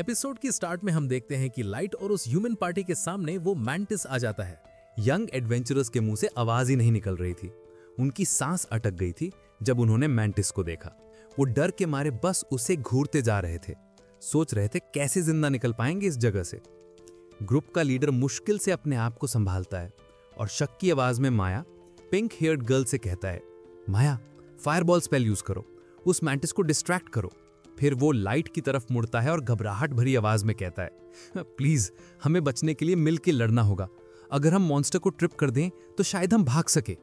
Episode की start में हम देखते हैं कि लाइट और उस ह्यूमन पार्टी के सामने वो मैंटिस आ जाता है। यंग एडवेंचरर्स के मुंह से आवाज ही नहीं निकल रही थी। उनकी सांस अटक गई थी जब उन्होंने मैंटिस को देखा। वो डर के मारे बस उसे घूरते जा रहे थे, सोच रहे थे कैसे जिंदा निकल पाएंगे इस जगह से। ग्रुप का लीडर मुश्किल से अपने आप को संभालता है और शक की आवाज में माया पिंक हेयर्ड गर्ल से कहता है, माया फायरबॉल स्पेल यूज करो, उस मैंटिस को डिस्ट्रैक्ट करो। फिर वो लाइट की तरफ मुड़ता है और घबराहट भरी आवाज में कहता है, प्लीज हमें बचने के लिए मिलकर लड़ना होगा। अगर हम मॉन्स्टर को ट्रिप कर दें तो शायद हम भाग सके।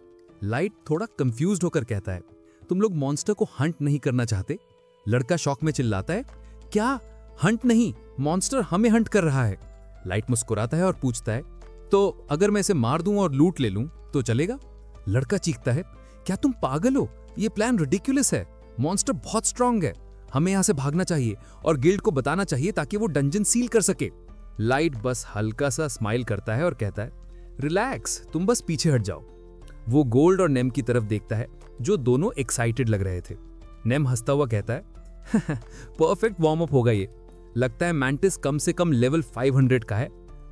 लाइट थोड़ा कंफ्यूज्ड होकर कहता है, तुम लोग मॉन्स्टर को हंट नहीं करना चाहते? लड़का शॉक में चिल्लाता है, क्या हंट नहीं, मॉन्स्टर हमें हंट कर रहा है। लाइट मुस्कुराता है और पूछता है, तो अगर मैं इसे मार दूं और लूट ले लूं तो चलेगा? लड़का चीखता है, क्या तुम पागल हो? ये प्लान रिडिकुलस है। मॉन्स्टर बहुत स्ट्रांग है। हमें यहां से भागना चाहिए और गिल्ड को बताना चाहिए ताकि वो डंजन सील कर सके। लाइट बस हल्का सा स्माइल करता है और कहता है, रिलैक्स, तुम बस पीछे हट जाओ। वो गोल्ड और नेम की तरफ देखता है जो दोनों एक्साइटेड लग रहे थे। नेम हंसता हुआ कहता है, परफेक्ट वार्म अप होगा ये। लगता है मैंटिस कम से कम लेवल 500 का है।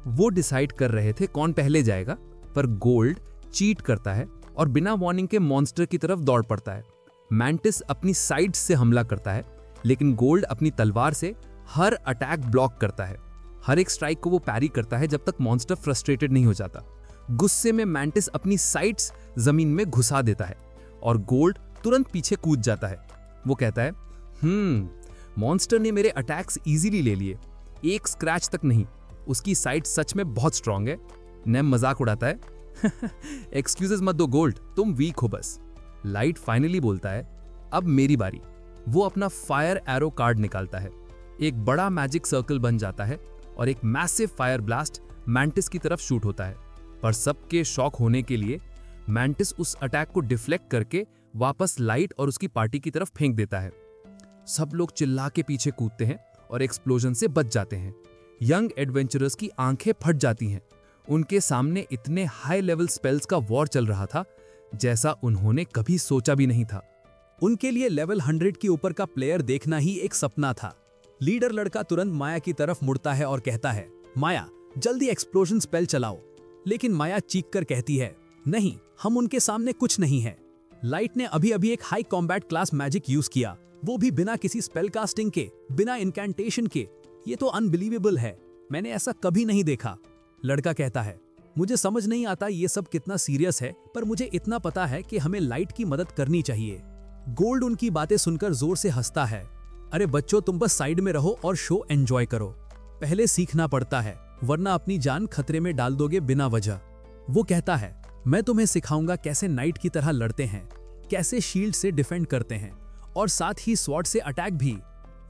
वो डिसाइड कर रहे थे कौन पहले जाएगा, पर गोल्ड चीट करता है और बिना वार्निंग के मॉन्स्टर की तरफ दौड़ पड़ता है। मैंटिस अपनी साइड से हमला करता है, लेकिन गोल्ड अपनी तलवार से हर अटैक ब्लॉक करता है। हर एक स्ट्राइक को वो पैरी करता है जब तक मॉन्स्टर फ्रस्ट्रेटेड नहीं हो जाता। गुस्से में मैंटिस अपनी साइड्स जमीन में घुसा देता है और गोल्ड तुरंत पीछे कूद जाता है। वो कहता है, मॉन्स्टर ने मेरे अटैक्स इजीली ले लिए, एक स्क्रैच तक नहीं। उसकी साइड सच में बहुत स्ट्रांग है। नेम मजाक उड़ाता है, एक्सक्यूजेस मत दो गोल्ड, तुम वीक हो बस। लाइट फाइनली बोलता है, अब मेरी बारी। वो अपना फायर एरो कार्ड निकालता है। एक बड़ा मैजिक सर्कल बन जाता है और एक मैसिव फायर ब्लास्ट मैंटिस की तरफ शूट होता है। पर सबके शॉक होने के लिए मैंटिस उस अटैक को डिफ्लेक्ट करके वापस लाइट और उसकी पार्टी की तरफ फेंक देता है। सब लोग चिल्ला के पीछे कूदते हैं और एक्सप्लोजन से बच जाते हैं। यंग एडवेंचरर्स की आंखें फट जाती हैं। उनके सामने इतने हाई लेवल स्पेल्स का वॉर चल रहा था जैसा उन्होंने कभी सोचा भी नहीं था। उनके लिए लेवल 100 के ऊपर का प्लेयर देखना ही एक सपना था। लीडर लड़का तुरंत माया की तरफ मुड़ता है और कहता है, माया जल्दी एक्सप्लोजन स्पेल चलाओ। लेकिन माया चीख कर कहती है, नहीं, हम उनके सामने कुछ नहीं है। लाइट ने अभी अभी एक high combat class magic use किया, वो भी बिना किसी स्पेल कास्टिंग के, बिना इनकैंटेशन के। ये तो अनबिलीवेबल है, मैंने ऐसा कभी नहीं देखा। लड़का कहता है, मुझे समझ नहीं आता ये सब कितना सीरियस है, पर मुझे इतना पता है कि हमें लाइट की मदद करनी चाहिए। गोल्ड उनकी बातें सुनकर जोर से हंसता है, अरे बच्चों, तुम बस साइड में रहो और शो एंजॉय करो। पहले सीखना पड़ता है, वरना अपनी जान खतरे में डाल दोगे बिना वजह। वो कहता है, मैं तुम्हें सिखाऊंगा कैसे नाइट की तरह लड़ते हैं, कैसे शील्ड से डिफेंड करते हैं और साथ ही स्वॉर्ड से अटैक भी।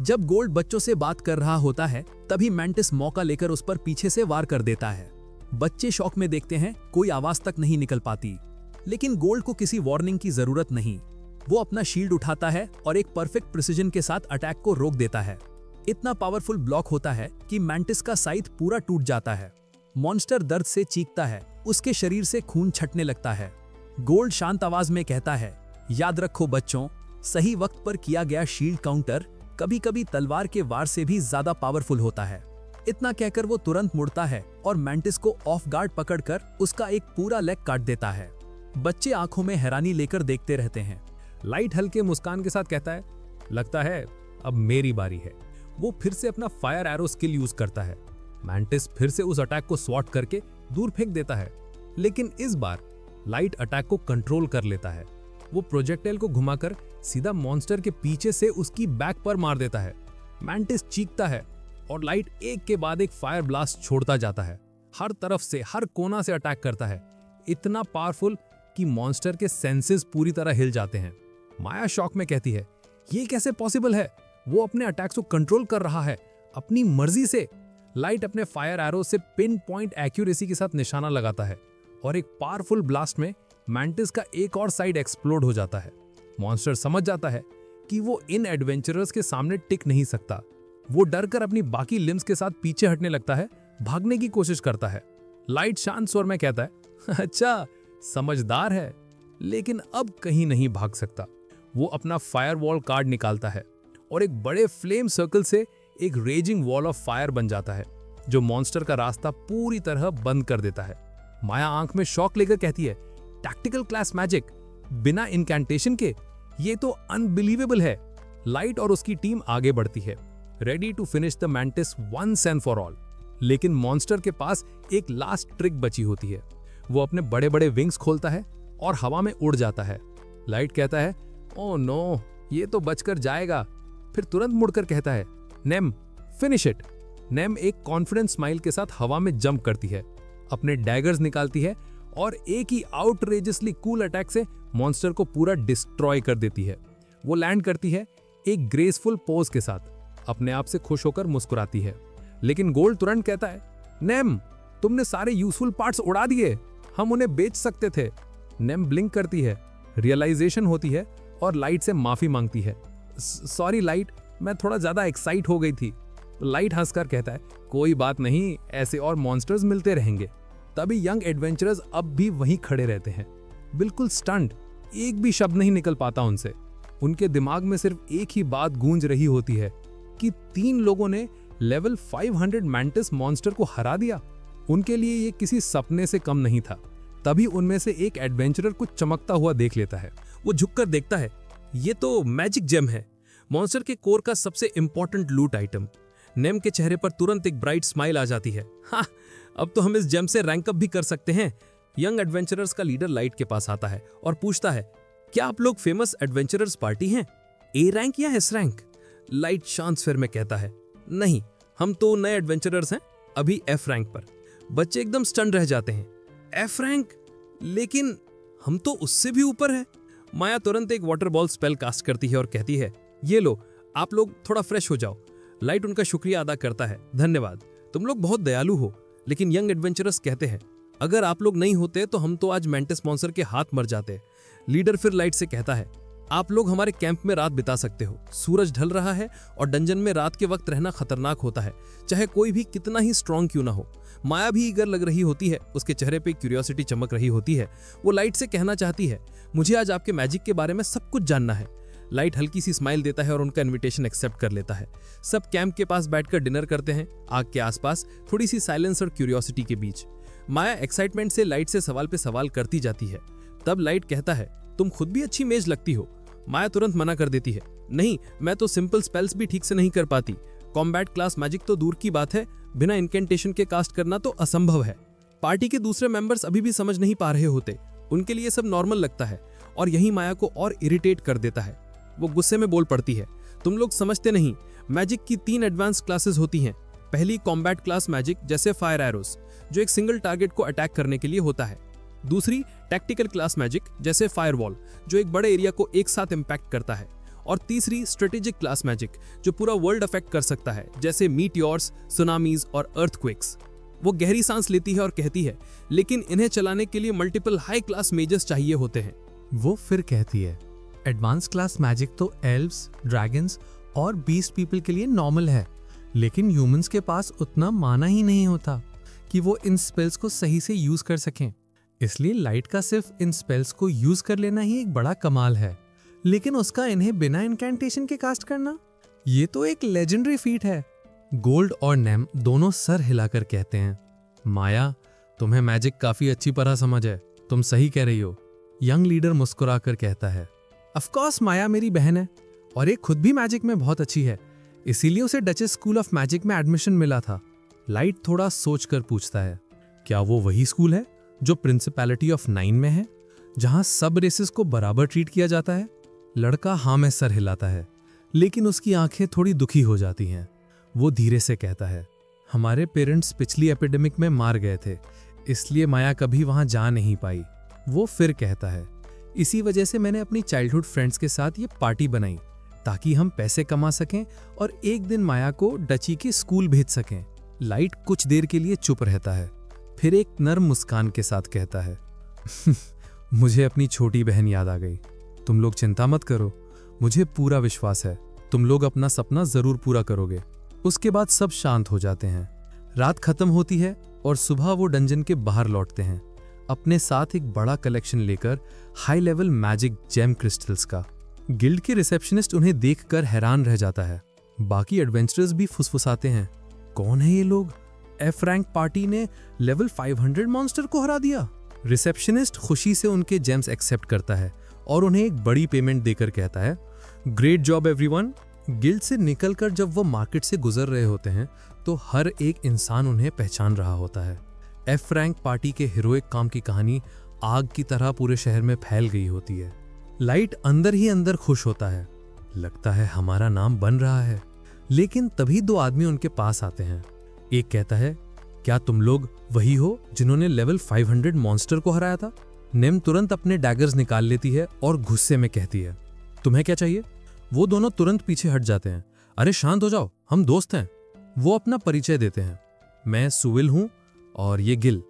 जब गोल्ड बच्चों से बात कर रहा होता है तभी मैंटिस मौका लेकर उस पर पीछे से वार कर देता है। बच्चे शौक में देखते हैं, कोई आवाज तक नहीं निकल पाती। लेकिन गोल्ड को किसी वार्निंग की जरूरत नहीं। वो अपना शील्ड उठाता है और एक परफेक्ट प्रिसिजन के साथ अटैक को रोक देता है। इतना पावरफुल ब्लॉक होता है कि मैंटिस का साइथ पूरा टूट जाता है। मॉन्स्टर दर्द से चीखता है, उसके शरीर से खून छटने लगता है। गोल्ड शांत आवाज में कहता है, याद रखो बच्चों, सही वक्त पर किया गया शील्ड काउंटर कभी कभी तलवार के वार से भी ज्यादा पावरफुल होता है। इतना कहकर वो तुरंत मुड़ता है और मैंटिस को ऑफ गार्ड पकड़कर उसका एक पूरा लेग काट देता है। बच्चे आंखों में हैरानी लेकर देखते रहते हैं। लाइट हल्के मुस्कान के साथ कहता है, लगता है अब मेरी बारी है। वो फिर से अपना फायर एरो स्किल यूज करता है। मैंटिस फिर से उस अटैक को स्वॉट करके दूर फेंक देता है, लेकिन इस बार लाइट अटैक को कंट्रोल कर लेता है। वो प्रोजेक्टाइल को घुमाकर सीधा मॉन्स्टर के पीछे से उसकी बैक पर मार देता है। मैंटिस चीखता है और लाइट एक के बाद एक फायर ब्लास्ट छोड़ता जाता है। हर तरफ से, हर कोना से अटैक करता है, इतना पावरफुल कि मॉन्स्टर के सेंसेस पूरी तरह हिल जाते हैं। माया शॉक में कहती है, ये कैसे पॉसिबल है? वो अपने अटैक्स को कंट्रोल कर रहा है अपनी मर्जी से। लाइट अपने फायर एरो से पिन पॉइंट एक्यूरेसी के साथ निशाना लगाता है और एक पावरफुल ब्लास्ट में मैंटिस का एक और साइड एक्सप्लोड हो जाता है। मॉन्स्टर समझ जाता है कि वो इन एडवेंचरर्स के सामने टिक नहीं सकता। वो डर कर अपनी बाकी लिम्स के साथ पीछे हटने लगता है, भागने की कोशिश करता है। लाइट शांत स्वर में कहता है, अच्छा समझदार है, लेकिन अब कहीं नहीं भाग सकता। वो अपना फायरवॉल कार्ड निकालता है और एक बड़े फ्लेम सर्कल से एक रेजिंग वॉल ऑफ फायर बन जाता है जो मॉन्स्टर का रास्ता पूरी तरह बंद कर देता है। माया आंख में शॉक लेकर कहती है, टैक्टिकल क्लास मैजिक बिना इनकैंटेशन के, ये तो अनबिलीवेबल है। लाइट और उसकी टीम आगे बढ़ती है, ready to finish the mantis once and for all. लेकिन मॉन्स्टर के पास एक लास्ट ट्रिक बची होती है। वो अपने बड़े बड़े विंग्स खोलता है और हवा में उड़ जाता है। लाइट कहता है, ओह नो, ये तो बचकर जाएगा। फिर तुरंत मुड़कर कहता है, नेम फिनिश इट। नेम एक कॉन्फिडेंस स्माइल के साथ हवा में जंप करती है, अपने डैगर्स निकालती है और एक ही आउटरेजियसली कूल अटैक से मॉन्स्टर को पूरा डिस्ट्रॉय कर देती है। वो लैंड करती है एक ग्रेसफुल पोज के साथ, अपने आप से खुश होकर मुस्कुराती है। लेकिन गोल्ड तुरंत कहता है, नेम तुमने सारे यूजफुल पार्ट्स उड़ा दिए, हम उन्हें बेच सकते थे। नेम ब्लिंक करती है, रियलाइजेशन होती है और लाइट से माफी मांगती है। सॉरी लाइट, मैं थोड़ा ज्यादा एक्साइट हो गई थी। लाइट हंसकर कहता है, कोई बात नहीं, ऐसे और मॉन्स्टर्स मिलते रहेंगे। तभी यंग एडवेंचरर्स अब भी वहीं खड़े रहते हैं, बिल्कुल स्टंड, एक भी शब्द नहीं निकल पाता उनसे। उनके दिमाग में सिर्फ एक ही बात गूंज रही होती है कि 3 लोगों ने लेवल 500 मैंटिस मॉन्स्टर को हरा दिया। उनके लिए ये किसी सपने से कम नहीं था। तभी उनमें से एक एडवेंचरर कुछ चमकता हुआ देख लेता है। वो झुककर देखता है, ये तो मैजिक जेम है, मॉन्स्टर के कोर का सबसे इंपॉर्टेंट लूट आइटम। नेम के चेहरे पर तुरंत एक ब्राइट स्माइल आ जाती है। हाँ, अब तो हम इस जेम से रैंक अप भी कर सकते हैं। यंग एडवेंचरर्स का लीडर लाइट के पास आता है और पूछता है, क्या आप लोग फेमस एडवेंचरर्स पार्टी हैं, ए रैंक या एस रैंक? लाइट शांत स्वर में कहता है, नहीं, हम तो नए एडवेंचरर्स हैं, अभी एफ रैंक पर। बच्चे एकदम स्टन रह जाते हैं, एफ रैंक? लेकिन हम तो उससे भी ऊपर है। माया तुरंत एक वाटर बॉल स्पेल कास्ट करती है और कहती है, ये लो, आप लोग थोड़ा फ्रेश हो जाओ। लाइट उनका शुक्रिया अदा करता है, धन्यवाद, तुम लोग बहुत दयालु हो। लेकिन यंग एडवेंचरर्स कहते हैं, अगर आप लोग नहीं होते तो हम तो आज मैंटिस मॉन्स्टर के हाथ मर जाते। लीडर फिर लाइट से कहता है, आप लोग हमारे कैंप में रात बिता सकते हो। सूरज ढल रहा है और डंजन में रात के वक्त रहना खतरनाक होता है, चाहे कोई भी कितना ही स्ट्रांग क्यों ना हो। माया भी ईगर लग रही होती है, उसके चेहरे पे क्यूरियोसिटी चमक रही होती है। वो लाइट से कहना चाहती है, मुझे आज आपके मैजिक के बारे में सब कुछ जानना है। लाइट हल्की सी स्माइल देता है और उनका इनविटेशन एक्सेप्ट कर लेता है। सब कैंप के पास बैठकर डिनर करते हैं, आग के आसपास, थोड़ी सी साइलेंस और क्यूरियोसिटी के बीच। माया एक्साइटमेंट से लाइट से सवाल पे सवाल करती जाती है। तब लाइट कहता है, तुम खुद भी अच्छी मेज लगती हो। माया तुरंत मना कर देती है, नहीं, मैं तो सिंपल स्पेल्स भी ठीक से नहीं कर पाती। कॉम्बैट क्लास मैजिक तो दूर की बात है, बिना इनकेंटेशन के कास्ट करना तो असंभव है। पार्टी के दूसरे मेंबर्स अभी भी समझ नहीं पा रहे होते, उनके लिए सब नॉर्मल लगता है और यही माया को और इरिटेट कर देता है। वो गुस्से में बोल पड़ती है, तुम लोग समझते नहीं, मैजिक की 3 एडवांस क्लासेस होती हैं। पहली कॉम्बैट क्लास मैजिक जैसे फायर एरोस, जो एक सिंगल टारगेट को अटैक करने के लिए होता है। दूसरी टैक्टिकल क्लास मैजिक जैसे फायरवॉल, जो एक बड़े एरिया को एक साथ इंपैक्ट करता है। और तीसरी स्ट्रेटेजिक क्लास मैजिक, जो पूरा वर्ल्ड अफेक्ट कर सकता है, जैसे मीटियोर्स, सुनामीज और अर्थक्वेक्स। वो गहरी सांस लेती है और कहती है, लेकिन इन्हें चलाने के लिए मल्टीपल हाई क्लास मेजर्स चाहिए होते हैं। वो फिर कहती है, एडवांस क्लास मैजिक तो एल्व्स, ड्रैगन्स और बीस्ट पीपल के लिए नॉर्मल है, लेकिन ह्यूमंस के पास उतना माना ही नहीं होता कि वो इन स्पेल्स को सही से यूज कर सकें। इसलिए लाइट का सिर्फ इन स्पेल्स को यूज कर लेना ही एक बड़ा कमाल है, लेकिन उसका इन्हें बिना इनकैंटेशन के कास्ट करना, ये तो एक लेजेंडरी फीट है। गोल्ड और नेम दोनों सर हिलाकर कहते हैं, माया, तुम्हें मैजिक काफी अच्छी तरह समझ है, तुम सही कह रही हो। यंग लीडर मुस्कुराकर कहता है, ऑफ कोर्स माया मेरी बहन है और ये खुद भी मैजिक में बहुत अच्छी है, इसीलिए उसे डचेस स्कूल ऑफ मैजिक में एडमिशन मिला था। लाइट थोड़ा सोचकर पूछता है, क्या वो वही स्कूल है जो प्रिंसिपैलिटी ऑफ 9 में है, जहां सब रेसेस को बराबर ट्रीट किया जाता है? लड़का हाँ में सर हिलाता है, लेकिन उसकी आंखें थोड़ी दुखी हो जाती हैं। वो धीरे से कहता है, हमारे पेरेंट्स पिछली एपिडेमिक में मार गए थे, इसलिए माया कभी वहां जा नहीं पाई। वो फिर कहता है, इसी वजह से मैंने अपनी चाइल्डहुड फ्रेंड्स के साथ ये पार्टी बनाई, ताकि हम पैसे कमा सकें और एक दिन माया को डची के स्कूल भेज सकें। लाइट कुछ देर के लिए चुप रहता है, फिर एक नर्म मुस्कान के साथ कहता है, मुझे अपनी छोटी बहन याद आ गई। तुम लोग चिंता मत करो, मुझे पूरा विश्वास है तुम लोग अपना सपना जरूर पूरा करोगे। उसके बाद सब शांत हो जाते हैं। रात खत्म होती है और सुबह वो डंजन के बाहर लौटते हैं, अपने साथ एक बड़ा कलेक्शन लेकर high level magic gem crystals का। गिल्ड के रिसेप्शनिस्ट उन्हें देखकर हैरान रह जाता है। बाकी एडवेंचरर्स भी फुसफुसाते हैं, कौन है ये लोग? एफ रैंक पार्टी ने लेवल 500 मॉन्स्टर को हरा दिया। रिसेप्शनिस्ट खुशी से उनके जेम्स एक्सेप्ट करता है और उन्हें एक बड़ी पेमेंट देकर कहता है, ग्रेट जॉब एवरीवन। गिल्ड से निकलकर जब वो मार्केट से गुजर रहे होते हैं तो हर एक इंसान उन्हें पहचान रहा होता है। एफ रैंक पार्टी के हीरोइक काम की कहानी आग की तरह पूरे शहर में फैल गई होती है। लाइट अंदर ही अंदर खुश होता है, लगता है हमारा नाम बन रहा है। लेकिन तभी दो आदमी उनके पास आते हैं। एक कहता है, क्या तुम लोग वही हो जिन्होंने लेवल 500 मॉन्स्टर को हराया था? नेम तुरंत अपने डैगर्स निकाल लेती है और गुस्से में कहती है, तुम्हें क्या चाहिए? वो दोनों तुरंत पीछे हट जाते हैं। अरे शांत हो जाओ, हम दोस्त हैं। वो अपना परिचय देते हैं, मैं सुविल हूं और ये गिल।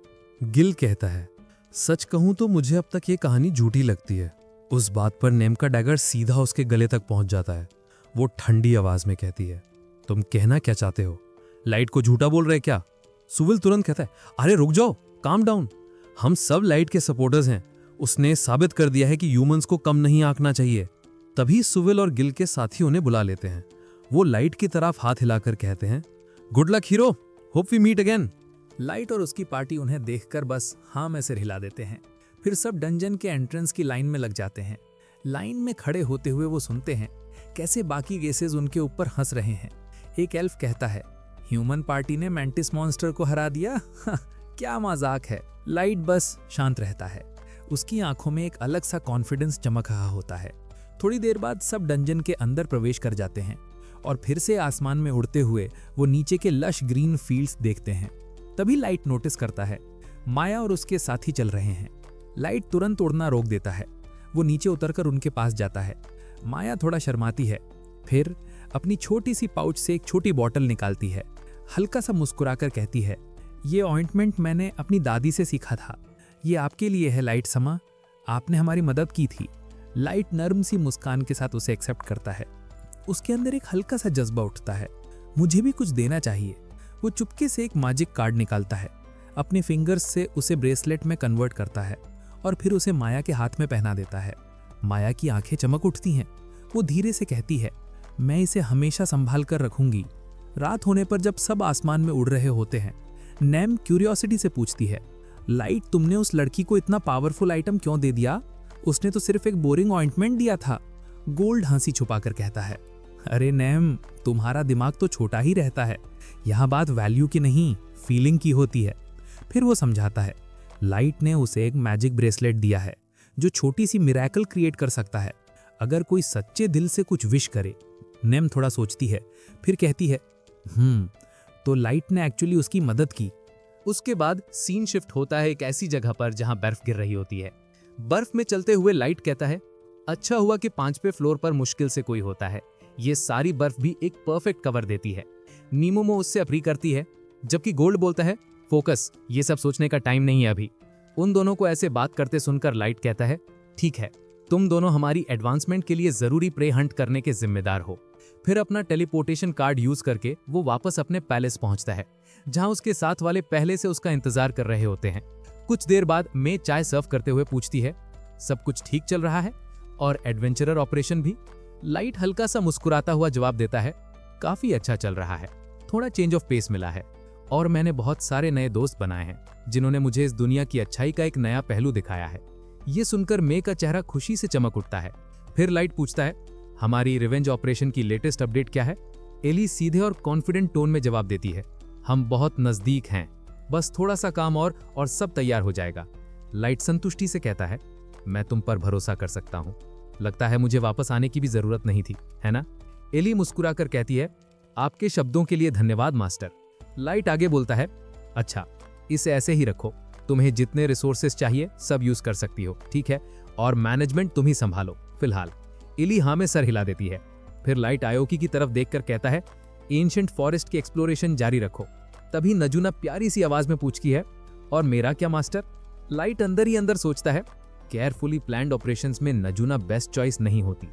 गिल कहता है, सच कहूं तो मुझे अब तक ये कहानी झूठी लगती है। उस बात पर नेम का डैगर सीधा उसके गले तक पहुंच जाता है। वो ठंडी आवाज में कहती है, तुम कहना क्या चाहते हो? लाइट को झूठा बोल रहे क्या? सुविल तुरंत कहता है, अरे रुक जाओ, काम डाउन। हम सब लाइट के सपोर्टर्स हैं। उसने साबित कर दिया है कि ह्यूमंस को कम नहीं आंकना चाहिए। तभी सुविल और गिल के साथी उन्हें बुला लेते हैं। वो लाइट की तरफ हाथ हिलाकर कहते हैं, good luck hero, hope we meet again. Light और उसकी पार्टी उन्हें देखकर बस हाँ में सिर हिला देते हैं। फिर सब डंजन के एंट्रेंस की लाइन में लग जाते हैं। लाइन में खड़े होते हुए वो सुनते हैं कैसे बाकी गेसेस उनके ऊपर हंस रहे हैं। एक एल्फ कहता है, ह्यूमन पार्टी ने मैंटिस मॉन्स्टर को हरा दिया, क्या मजाक है। लाइट बस शांत रहता है। उसकी आंखों में एक अलग सा कॉन्फिडेंस चमक रहा होता है। थोड़ी देर बाद सब डंजन के अंदर प्रवेश कर जाते हैं और फिर से आसमान में उड़ते हुए वो नीचे के लश ग्रीन फील्ड्स देखते हैं। तभी लाइट नोटिस करता है माया और उसके साथी चल रहे हैं। लाइट तुरंत उड़ना रोक देता है। वो नीचे उतरकर उनके पास जाता है। माया थोड़ा शर्माती है, फिर अपनी छोटी सी पाउच से एक छोटी बॉटल निकालती है। हल्का सा मुस्कुराकर कहती है, ये ऑइंटमेंट मैंने अपनी दादी से सीखा था। ये आपके लिए है लाइट समा, आपने हमारी मदद की थी। लाइट नर्म सी मुस्कान के साथ उसे एक्सेप्ट करता है। उसके अंदर एक हल्का सा जज्बा उठता है, मुझे भी कुछ देना चाहिए। वो चुपके से एक मैजिक कार्ड निकालता है, अपने फिंगर्स से उसे ब्रेसलेट में कन्वर्ट करता है और फिर उसे माया के हाथ में पहना देता है। माया की आंखें चमक उठती हैं। वो धीरे से कहती है, मैं इसे हमेशा संभाल कर रखूंगी। रात होने पर जब सब आसमान में उड़ रहे होते हैं, नेम क्यूरियोसिटी से पूछती है, लाइट तुमने उस लड़की को इतना पावरफुल आइटम क्यों दे दिया? उसने तो सिर्फ एक बोरिंग ऑइंटमेंट दिया था। गोल्ड हंसी छुपाकर कहता है, अरे नेम, तुम्हारा दिमाग तो छोटा ही रहता है। यहाँ बात वैल्यू की नहीं, फीलिंग की होती है। फिर वो समझाता है, लाइट ने उसे एक मैजिक ब्रेसलेट दिया है जो छोटी सी मिरेकल क्रिएट कर सकता है अगर कोई सच्चे दिल से कुछ विश करे। नेम थोड़ा सोचती है, फिर कहती है, तो लाइट ने एक्चुअली उसकी मदद की। उसके बाद सीन शिफ्ट होता है एक ऐसी जगह पर जहां बर्फ गिर रही होती है। बर्फ में चलते हुए लाइट कहता है, अच्छा हुआ कि 5वें फ्लोर पर मुश्किल से कोई होता है। ये सारी बर्फ भी एक परफेक्ट कवर देती है। नीमोमो उससे अग्री करती है, जबकि गोल्ड बोलता है, फोकस, ये सब सोचने का टाइम नहीं है अभी। उन दोनों को ऐसे बात करते सुनकर लाइट कहता है, ठीक है, तुम दोनों हमारी एडवांसमेंट के लिए जरूरी प्रे हंट करने के जिम्मेदार हो। फिर अपना टेलीपोर्टेशन कार्ड यूज करके वो वापस अपने पैलेस पहुंचता है, जहां उसके साथ वाले पहले से उसका इंतजार कर रहे होते हैं। कुछ देर बाद मे चाय सर्व करते हुए पूछती है, सब कुछ ठीक चल रहा है और एडवेंचरर ऑपरेशन भी? लाइट हल्का सा मुस्कुराता हुआ जवाब देता है, काफी अच्छा चल रहा है। थोड़ा चेंज ऑफ पेस मिला है और मैंने बहुत सारे नए दोस्त बनाए हैं जिन्होंने मुझे इस दुनिया की अच्छाई का एक नया पहलू दिखाया है। ये सुनकर मे का चेहरा खुशी से चमक उठता है। फिर लाइट पूछता है, हमारी रिवेंज ऑपरेशन की लेटेस्ट अपडेट क्या है? एली सीधे और कॉन्फिडेंट टोन में जवाब देती है, हम बहुत नजदीक हैं, बस थोड़ा सा काम और सब तैयार हो जाएगा। लाइट संतुष्टि से कहता है, मैं तुम पर भरोसा कर सकता हूँ। लगता है मुझे वापस आने की भी जरूरत नहीं थी, है ना? एली मुस्कुराकर कहती है, आपके शब्दों के लिए धन्यवाद मास्टर। लाइट आगे बोलता है, अच्छा, इसे ऐसे ही रखो, तुम्हें जितने रिसोर्सेस चाहिए सब यूज कर सकती हो, ठीक है? और मैनेजमेंट तुम ही संभालो फिलहाल। एली हाँ में सर हिला देती है। फिर लाइट आयोकी की तरफ देखकर कहता है, एंशिएंट फॉरेस्ट की एक्सप्लोरेशन जारी रखो। तभी नजूना प्यारी सी आवाज में पूछती है, और मेरा क्या मास्टर? लाइट अंदर ही अंदर सोचता है, केयरफुली प्लान्ड ऑपरेशंस में नजूना बेस्ट चॉइस नहीं होती।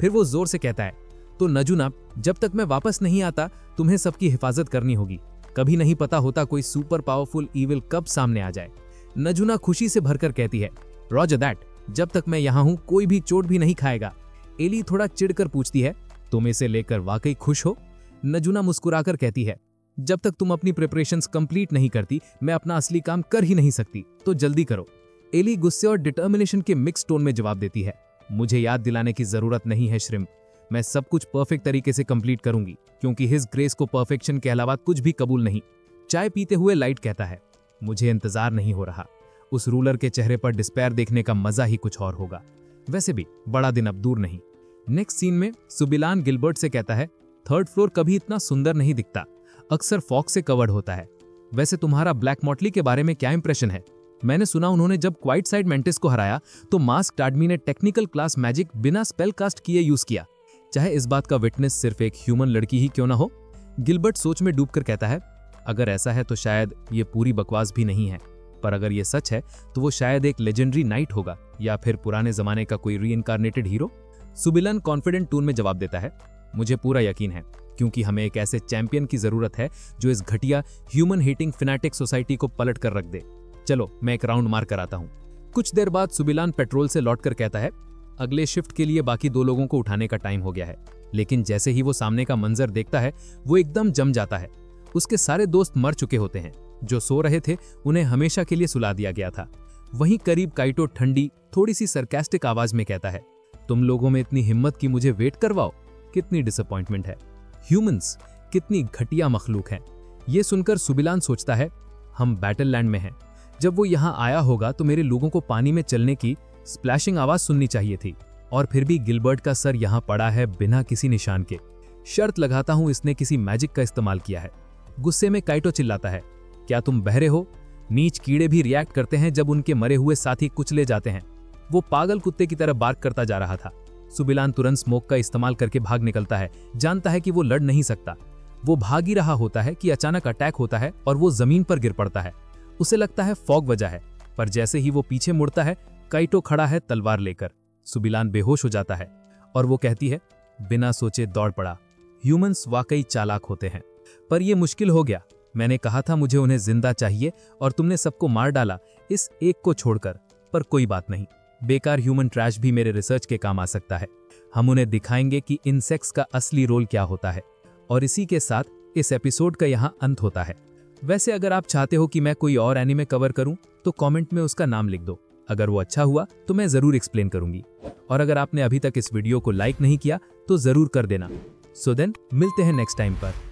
फिर वो जोर से कहता है, तो नजूना, जब तक मैं वापस नहीं आता तुम्हें सबकी हिफाजत करनी होगी। कभी नहीं पता होता कोई सुपर पावरफुल ईविल कब सामने आ जाए। नजूना खुशी से भरकर कहती है, रॉजर दैट, जब तक मैं यहाँ हूँ कोई भी चोट भी नहीं खाएगा। एली थोड़ा चिढ़कर पूछती है, तुम इसे लेकर वाकई खुश हो? नजूना मुस्कुराकर कहती है, जब तक तुम अपनी प्रिपरेशंस कंप्लीट नहीं करती मैं अपना असली काम कर ही नहीं सकती, तो जल्दी करो। एली गुस्से और डिटर्मिनेशन के मिक्स टोन में जवाब देती है, मुझे याद दिलाने की जरूरत नहीं है श्रिम्प, मैं सब कुछ परफेक्ट तरीके से कंप्लीट करूंगी, क्योंकि हिज ग्रेस को परफेक्शन के अलावा कुछ भी कबूल नहीं। चाय पीते हुए लाइट कहता है, मुझे इंतजार नहीं हो रहा। उस रूलर के चेहरे पर डिस्पेयर देखने का मजा ही कुछ और होगा। वैसे भी बड़ा दिन अब दूर नहीं। नेक्स्ट सीन में सुबिलान गिलबर्ट से कहता है, थर्ड फ्लोर कभी इतना सुंदर नहीं दिखता, अक्सर फॉग से कवर्ड होता है। वैसे तुम्हारा ब्लैक मॉटली के बारे में क्या इंप्रेशन है? मैंने सुना उन्होंने जब क्वाइट साइड मेंटिस को हराया तो मास्क आदमी ने टेक्निकल क्लास मैजिक बिना स्पेल कास्ट किए यूज किया, चाहे इस बात का विटनेस सिर्फ एक ह्यूमन लड़की ही क्यों ना हो। गिलबर्ट सोच में डूबकर कहता है, अगर ऐसा है तो शायद ये पूरी बकवास भी नहीं है, पर अगर ये सच है तो वो शायद एक लेजेंडरी नाइट होगा या फिर पुराने जमाने का कोई रीइंकार्नेटेड हीरो। सुबिलन कॉन्फिडेंट टोन में जवाब देता है, मुझे पूरा यकीन है, क्योंकि हमें एक ऐसे चैंपियन की जरूरत है जो इस घटिया ह्यूमन हेटिंग फिनेटिक सोसाइटी को पलट कर रख दे। चलो मैं एक राउंड मार कर आता हूँ। कुछ देर बाद सुबिलान पेट्रोल से लौटकर कहता है, अगले शिफ्ट के लिए बाकी 2 लोगों को उठाने का टाइम हो गया है। लेकिन जैसे ही वो सामने का मंजर देखता है वो एकदम जम जाता है। उसके सारे दोस्त मर चुके होते हैं, जो सो रहे थे उन्हें हमेशा के लिए सुला दिया गया था। वहीं करीब काइटो ठंडी थोड़ी सी सरकास्टिक आवाज में कहता है, तुम लोगों में इतनी हिम्मत कि मुझे वेट करवाओ, कितनी डिसअपॉइंटमेंट है। ह्यूमंस कितनी घटिया मखलूक हैं। ये सुनकर सुबिलान सोचता है, हम बैटल लैंड में हैं। जब वो यहाँ आया होगा तो मेरे लोगों को पानी में चलने की स्प्लैशिंग आवाज सुननी चाहिए थी, और फिर भी गिलबर्ट का सर यहाँ पड़ा है बिना किसी निशान के। शर्त लगाता हूँ इसने किसी मैजिक का इस्तेमाल किया है। गुस्से में काइटो चिल्लाता है, क्या तुम बहरे हो? नीच कीड़े भी रिएक्ट करते हैं जब उनके मरे हुए साथी कुचले जाते हैं। वो पागल कुत्ते की तरह बार्क करता जा रहा था। सुबिलान तुरंत स्मोक का इस्तेमाल करके भाग निकलता है, जानता है कि वो लड़ नहीं सकता। वो भाग ही रहा होता है कि अचानक अटैक होता है और वो जमीन पर गिर पड़ता है। उसे लगता है फॉग वजह है, पर जैसे ही वो पीछे मुड़ता है काइटो खड़ा है तलवार लेकर। सुबिलान बेहोश हो जाता है और वो कहती है, बिना सोचे दौड़ पड़ा। ह्यूमंस वाकई चालाक होते हैं, पर यह मुश्किल हो गया। मैंने कहा था मुझे उन्हें जिंदा चाहिए और तुमने सबको मार डाला, इस एक को छोड़कर। पर कोई बात नहीं, बेकार ह्यूमन ट्रैश भी मेरे रिसर्च के काम आ सकता है। हम उन्हें दिखाएंगे कि इंसेक्ट्स का असली रोल क्या होता है। और इसी के साथ इस एपिसोड का यहाँ अंत होता है। वैसे अगर आप चाहते हो कि मैं कोई और एनीमे कवर करूं तो कमेंट में उसका नाम लिख दो। अगर वो अच्छा हुआ तो मैं जरूर एक्सप्लेन करूंगी। और अगर आपने अभी तक इस वीडियो को लाइक नहीं किया तो जरूर कर देना। सो देन मिलते हैं नेक्स्ट टाइम पर।